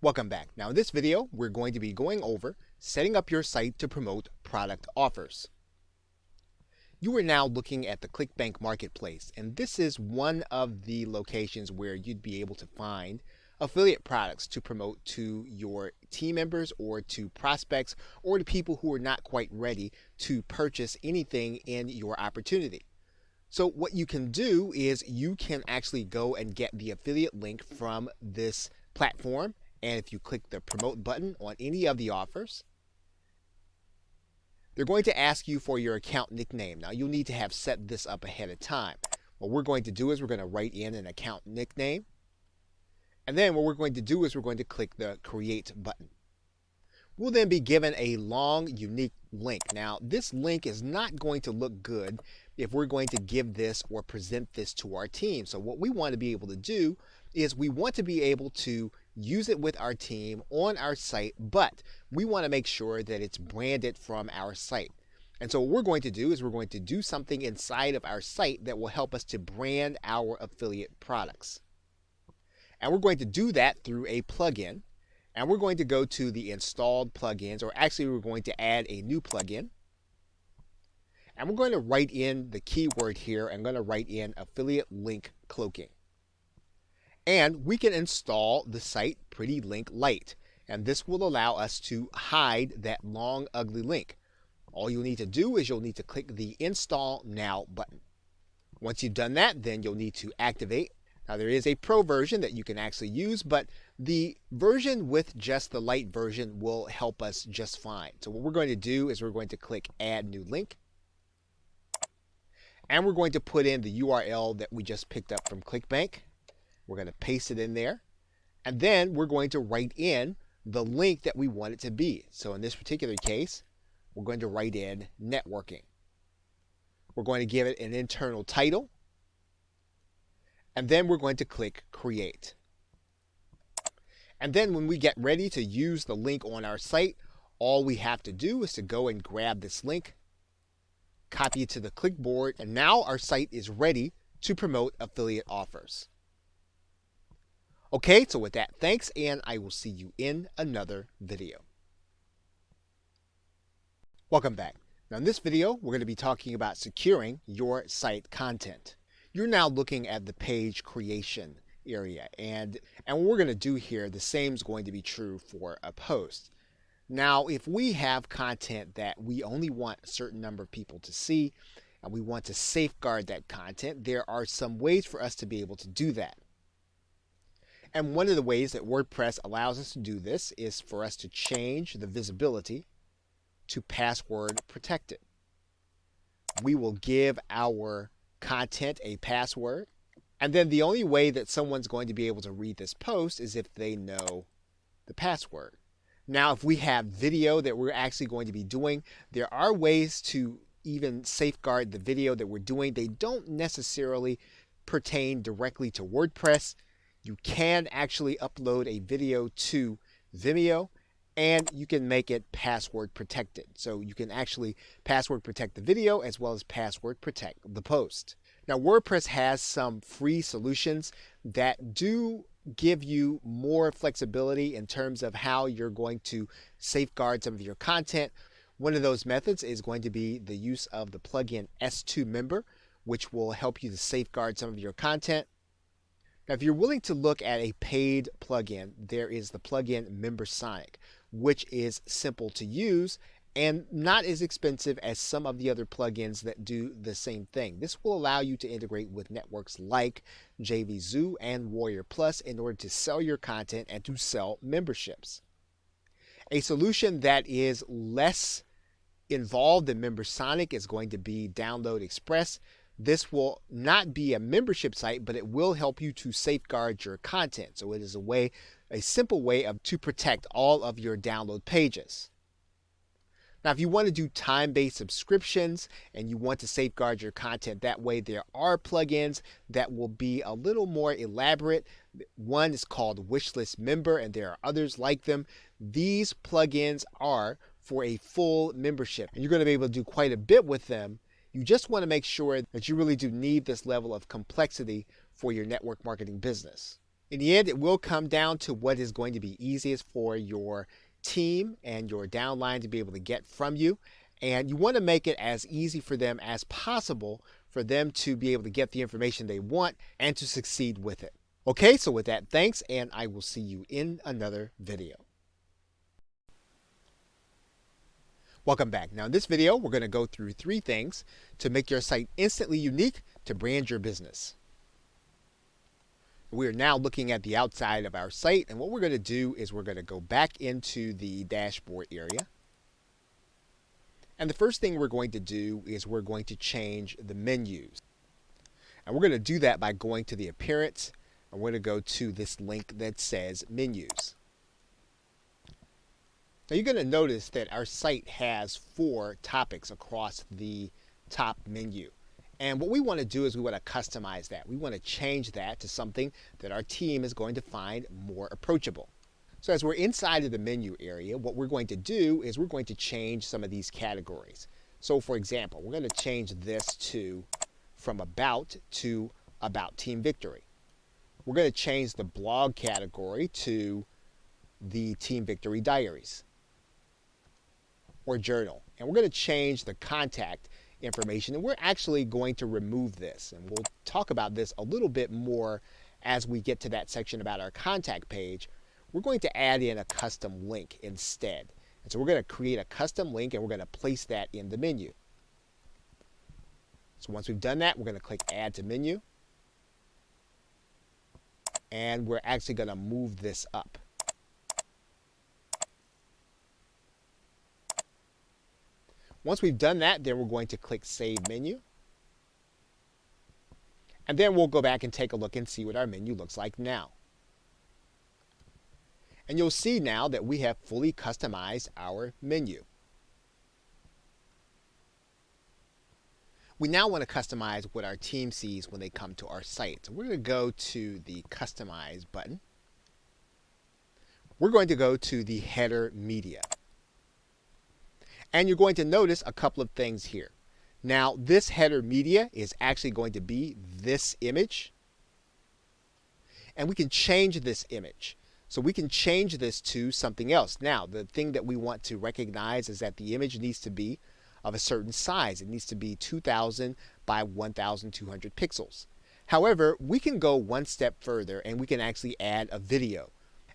Welcome back. Now in this video, we're going to be going over setting up your site to promote product offers. You are now looking at the ClickBank Marketplace, and this is one of the locations where you'd be able to find affiliate products to promote to your team members or to prospects or to people who are not quite ready to purchase anything in your opportunity. So what you can do is you can actually go and get the affiliate link from this platform. And if you click the promote button on any of the offers, they're going to ask you for your account nickname. Now you'll need to have set this up ahead of time. What we're going to do is we're going to write in an account nickname. And then what we're going to do is we're going to click the create button. We'll then be given a long, unique link. Now this link is not going to look good if we're going to give this or present this to our team. So what we want to be able to do is we want to be able to use it with our team on our site, but we want to make sure that it's branded from our site. And so what we're going to do is we're going to do something inside of our site that will help us to brand our affiliate products. And we're going to do that through a plugin. And we're going to go to the installed plugins, or actually we're going to add a new plugin. And we're going to write in the keyword here. I'm going to write in affiliate link cloaking. And we can install the site Pretty Link Lite. And this will allow us to hide that long, ugly link. All you'll need to do is you'll need to click the Install Now button. Once you've done that, then you'll need to activate. Now there is a pro version that you can actually use, but the version with just the light version will help us just fine. So what we're going to do is we're going to click Add New Link. And we're going to put in the URL that we just picked up from ClickBank. We're going to paste it in there. And then we're going to write in the link that we want it to be. So in this particular case, we're going to write in networking. We're going to give it an internal title. And then we're going to click create. And then when we get ready to use the link on our site, all we have to do is to go and grab this link, copy it to the clipboard, and now our site is ready to promote affiliate offers. Okay, so with that, thanks, and I will see you in another video. Welcome back. Now in this video, we're going to be talking about securing your site content. You're now looking at the page creation area, and what we're going to do here, the same is going to be true for a post. Now, if we have content that we only want a certain number of people to see, and we want to safeguard that content, there are some ways for us to be able to do that. And one of the ways that WordPress allows us to do this is for us to change the visibility to password protected. We will give our content a password, and then the only way that someone's going to be able to read this post is if they know the password. Now, if we have video that we're actually going to be doing, there are ways to even safeguard the video that we're doing. They don't necessarily pertain directly to WordPress. You can actually upload a video to Vimeo, and you can make it password protected. So you can actually password protect the video as well as password protect the post. Now WordPress has some free solutions that do give you more flexibility in terms of how you're going to safeguard some of your content. One of those methods is going to be the use of the plugin S2 Member, which will help you to safeguard some of your content. Now, if you're willing to look at a paid plugin, there is the plugin MemberSonic, which is simple to use and not as expensive as some of the other plugins that do the same thing. This will allow you to integrate with networks like JVZoo and Warrior Plus in order to sell your content and to sell memberships. A solution that is less involved than MemberSonic is going to be Download Express. This will not be a membership site, but it will help you to safeguard your content. So it is a simple way to protect all of your download pages. Now, if you want to do time-based subscriptions and you want to safeguard your content that way, there are plugins that will be a little more elaborate. One is called Wishlist Member, and there are others like them. These plugins are for a full membership, and you're going to be able to do quite a bit with them. You just want to make sure that you really do need this level of complexity for your network marketing business. In the end, it will come down to what is going to be easiest for your team and your downline to be able to get from you. And you want to make it as easy for them as possible for them to be able to get the information they want and to succeed with it. Okay, so with that, thanks, and I will see you in another video. Welcome back. Now in this video, we're going to go through 3 things to make your site instantly unique to brand your business. We are now looking at the outside of our site, and what we're going to do is we're going to go back into the dashboard area. And the first thing we're going to do is we're going to change the menus. And we're going to do that by going to the appearance, and we're going to go to this link that says menus. Now you're going to notice that our site has 4 topics across the top menu. And what we want to do is we want to customize that. We want to change that to something that our team is going to find more approachable. So as we're inside of the menu area, what we're going to do is we're going to change some of these categories. So for example, we're going to change this to from about to about Team Victory. We're going to change the blog category to the Team Victory Diaries or Journal. And we're going to change the contact information, and we're actually going to remove this, and we'll talk about this a little bit more as we get to that section about our contact page. We're going to add in a custom link instead, and so we're going to create a custom link and we're going to place that in the menu. So once we've done that, we're going to click add to menu, and we're actually going to move this up. Once we've done that, then we're going to click Save Menu. And then we'll go back and take a look and see what our menu looks like now. And you'll see now that we have fully customized our menu. We now want to customize what our team sees when they come to our site. So we're going to go to the Customize button. We're going to go to the Header Media. And you're going to notice a couple of things here. Now, this header media is actually going to be this image. And we can change this image. So we can change this to something else. Now, the thing that we want to recognize is that the image needs to be of a certain size. It needs to be 2000 by 1200 pixels. However, we can go one step further and we can actually add a video.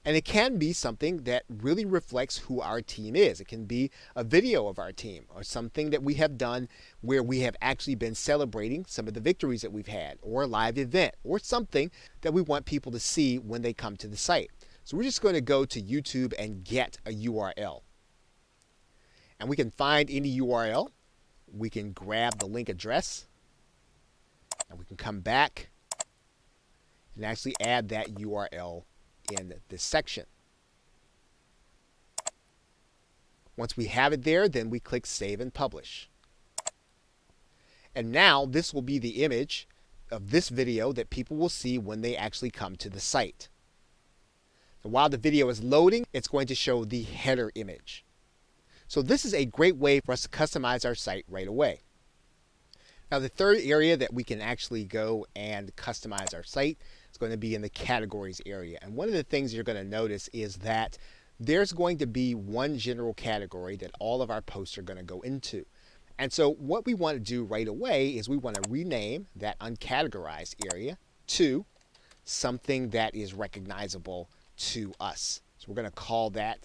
And it can be something that really reflects who our team is. It can be a video of our team or something that we have done where we have actually been celebrating some of the victories that we've had, or a live event, or something that we want people to see when they come to the site. So we're just going to go to YouTube and get a URL. And we can find any URL. We can grab the link address. And we can come back and actually add that URL in this section. Once we have it there, then we click Save and Publish. And now this will be the image of this video that people will see when they actually come to the site. So while the video is loading, it's going to show the header image. So this is a great way for us to customize our site right away. Now the third area that we can actually go and customize our site is going to be in the categories area. And one of the things you're going to notice is that there's going to be one general category that all of our posts are going to go into. And so what we want to do right away is we want to rename that uncategorized area to something that is recognizable to us. So we're going to call that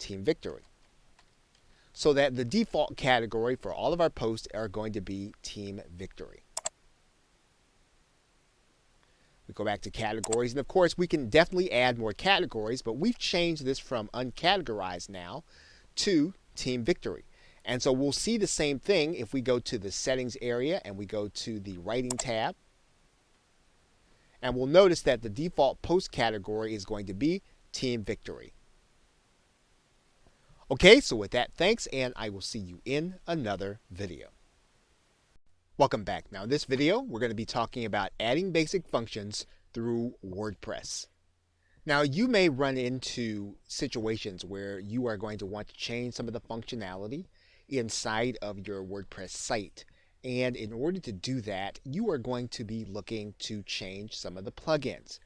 Team Victory. So that the default category for all of our posts are going to be Team Victory. We go back to categories, and of course we can definitely add more categories, but we've changed this from uncategorized now to Team Victory. And so we'll see the same thing if we go to the settings area and we go to the writing tab. And we'll notice that the default post category is going to be Team Victory. Okay, so with that, thanks, and I will see you in another video. Welcome back. Now in this video, we're going to be talking about adding basic functions through WordPress. Now you may run into situations where you are going to want to change some of the functionality inside of your WordPress site. And in order to do that, you are going to be looking to change some of the plugins.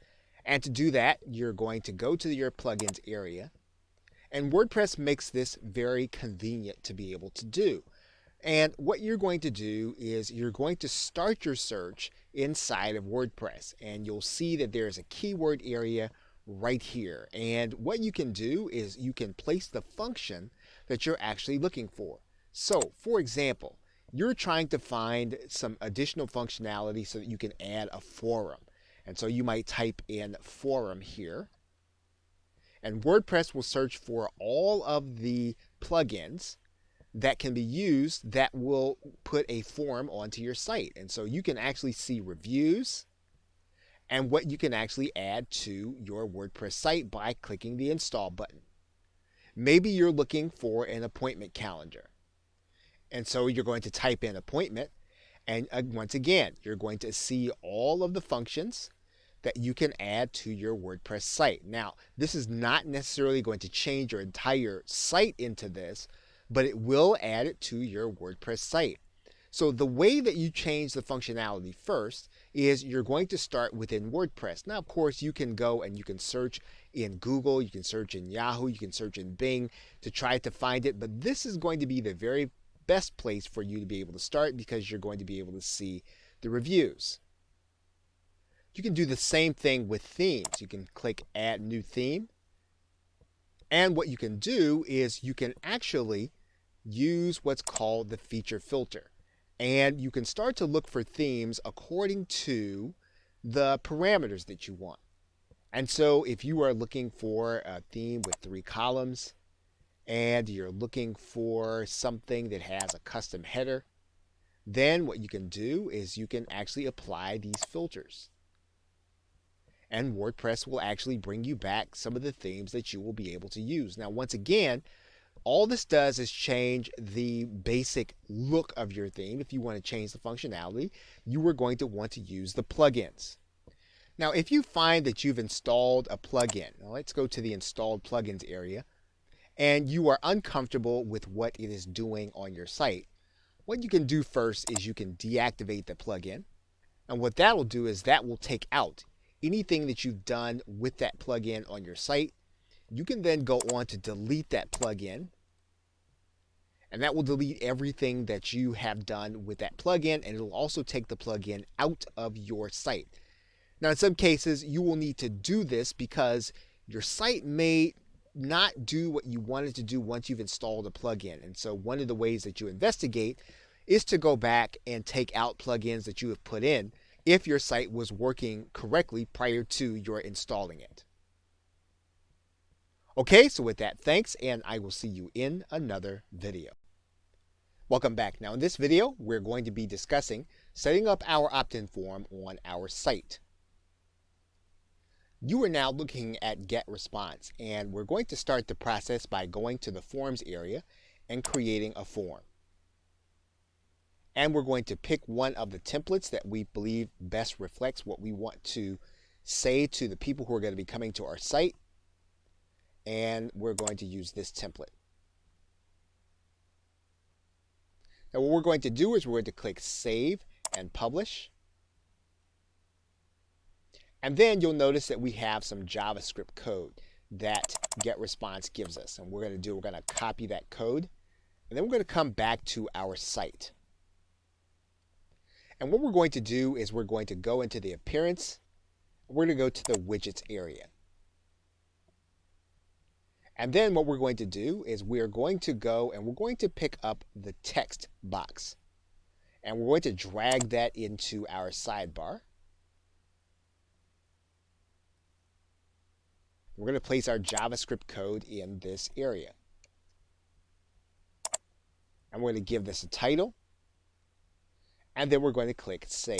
And to do that, you're going to go to your plugins area. And WordPress makes this very convenient to be able to do. And what you're going to do is you're going to start your search inside of WordPress. And you'll see that there's a keyword area right here. And what you can do is you can place the function that you're actually looking for. So, for example, you're trying to find some additional functionality so that you can add a forum. And so you might type in forum here. And WordPress will search for all of the plugins that can be used that will put a forum onto your site. And so you can actually see reviews and what you can actually add to your WordPress site by clicking the install button. Maybe you're looking for an appointment calendar. And so you're going to type in appointment, and once again, you're going to see all of the functions that you can add to your WordPress site. Now, this is not necessarily going to change your entire site into this, but it will add it to your WordPress site. So the way that you change the functionality first is you're going to start within WordPress. Now, of course, you can go and you can search in Google, you can search in Yahoo, you can search in Bing to try to find it, but this is going to be the very best place for you to be able to start because you're going to be able to see the reviews. You can do the same thing with themes. You can click Add New Theme. And what you can do is you can actually use what's called the feature filter. And you can start to look for themes according to the parameters that you want. And so if you are looking for a theme with 3 columns, and you're looking for something that has a custom header, then what you can do is you can actually apply these filters. And WordPress will actually bring you back some of the themes that you will be able to use. Now, once again, all this does is change the basic look of your theme. If you want to change the functionality, you are going to want to use the plugins. Now, if you find that you've installed a plugin, now let's go to the installed plugins area, and you are uncomfortable with what it is doing on your site, what you can do first is you can deactivate the plugin. And what that will do is that will take out anything that you've done with that plugin on your site. You can then go on to delete that plugin, and that will delete everything that you have done with that plugin, and it'll also take the plugin out of your site. Now, in some cases, you will need to do this because your site may not do what you wanted to do once you've installed a plugin. And so one of the ways that you investigate is to go back and take out plugins that you have put in if your site was working correctly prior to your installing it. Okay, so with that, thanks, and I will see you in another video. Welcome back. Now, in this video, we're going to be discussing setting up our opt-in form on our site. You are now looking at Get Response, and we're going to start the process by going to the Forms area and creating a form. And we're going to pick one of the templates that we believe best reflects what we want to say to the people who are going to be coming to our site. And we're going to use this template. Now, what we're going to do is we're going to click Save and Publish. And then you'll notice that we have some JavaScript code that GetResponse gives us. And we're going to copy that code. And then we're going to come back to our site. And what we're going to do is we're going to go into the Appearance. We're going to go to the Widgets area. And then what we're going to do is we're going to go and we're going to pick up the text box. And we're going to drag that into our sidebar. We're going to place our JavaScript code in this area. And we're going to give this a title. And then we're going to click Save.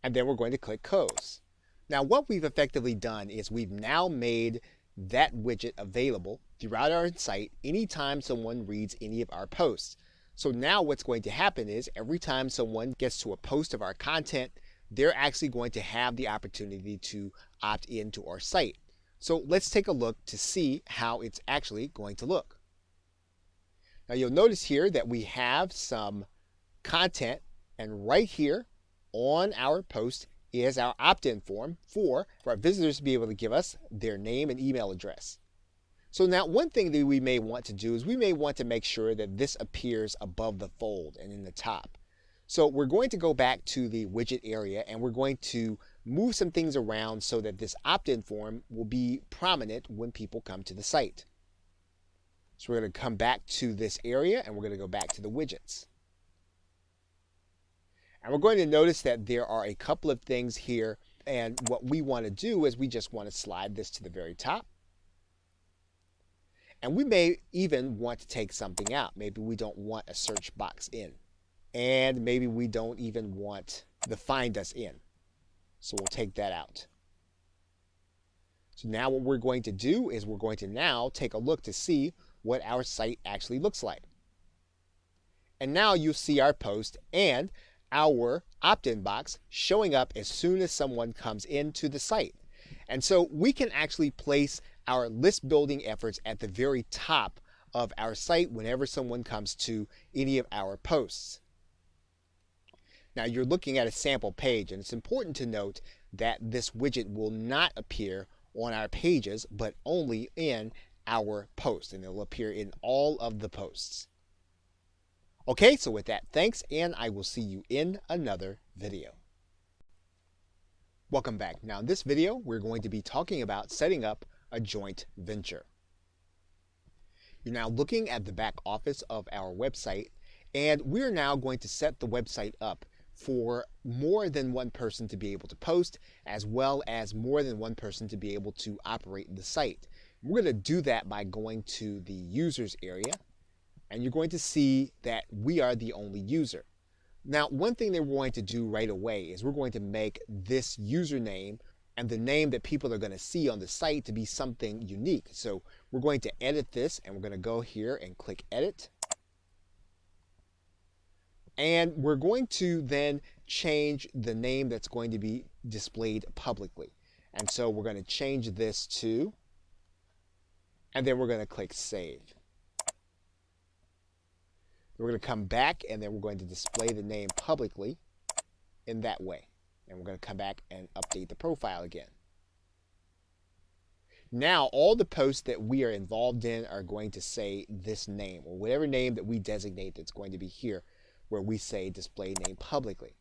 And then we're going to click Close. Now, what we've effectively done is we've now made that widget available throughout our site anytime someone reads any of our posts. So now what's going to happen is every time someone gets to a post of our content, they're actually going to have the opportunity to opt into our site. So let's take a look to see how it's actually going to look. Now you'll notice here that we have some content, and right here on our post is our opt-in form for our visitors to be able to give us their name and email address. So now one thing that we may want to do is we may want to make sure that this appears above the fold and in the top. So we're going to go back to the widget area and we're going to move some things around so that this opt-in form will be prominent when people come to the site. So we're going to come back to this area and we're going to go back to the widgets. And we're going to notice that there are a couple of things here, and what we want to do is we just want to slide this to the very top. And we may even want to take something out. Maybe we don't want a search box in. And maybe we don't even want the find us in. So we'll take that out. So now what we're going to do is we're going to now take a look to see what our site actually looks like. And now you'll see our post and our opt-in box showing up as soon as someone comes into the site. And so we can actually place our list building efforts at the very top of our site whenever someone comes to any of our posts. Now you're looking at a sample page, and it's important to note that this widget will not appear on our pages but only in our post, and it'll appear in all of the posts. Okay, so with that, thanks, and I will see you in another video. Welcome back. Now in this video, we're going to be talking about setting up a joint venture. You're now looking at the back office of our website, and we're now going to set the website up for more than one person to be able to post, as well as more than one person to be able to operate the site. We're going to do that by going to the users area, and you're going to see that we are the only user. Now, one thing that we're going to do right away is we're going to make this username and the name that people are going to see on the site to be something unique. So we're going to edit this, and we're going to go here and click edit. And we're going to then change the name that's going to be displayed publicly. And so we're going to change this to, and then we're going to click save. We're going to come back, and then we're going to display the name publicly in that way. And we're going to come back and update the profile again. Now, all the posts that we are involved in are going to say this name, or whatever name that we designate that's going to be here, where we say display name publicly.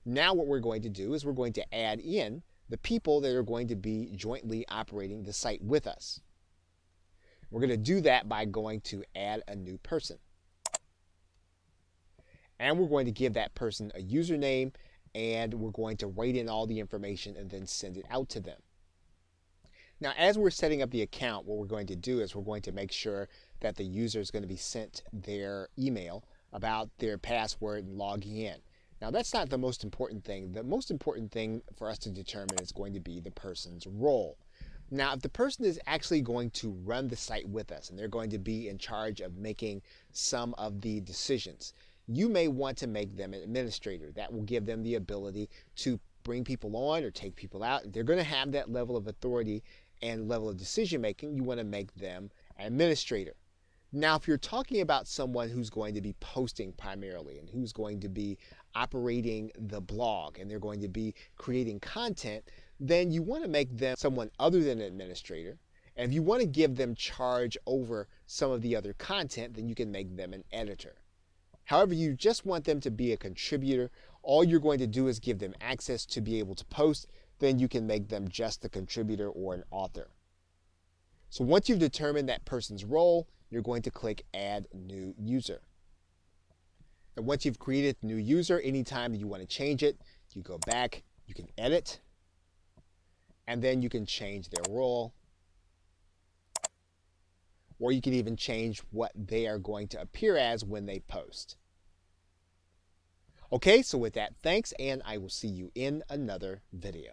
Now what we're going to do is we're going to add in the people that are going to be jointly operating the site with us. We're going to do that by going to add a new person. And we're going to give that person a username, and we're going to write in all the information and then send it out to them. Now, as we're setting up the account, what we're going to do is we're going to make sure that the user is going to be sent their email about their password and logging in. Now, that's not the most important thing. The most important thing for us to determine is going to be the person's role. Now, if the person is actually going to run the site with us and they're going to be in charge of making some of the decisions, you may want to make them an administrator. That will give them the ability to bring people on or take people out. If they're going to have that level of authority and level of decision making, you want to make them an administrator. Now, if you're talking about someone who's going to be posting primarily and who's going to be operating the blog and they're going to be creating content, then you want to make them someone other than an administrator. And if you want to give them charge over some of the other content, then you can make them an editor. However, you just want them to be a contributor. All you're going to do is give them access to be able to post. Then you can make them just a contributor or an author. So once you've determined that person's role, you're going to click Add New User. And once you've created a new user, anytime you want to change it, you go back, you can edit, and then you can change their role. Or you can even change what they are going to appear as when they post. Okay, so with that, thanks, and I will see you in another video.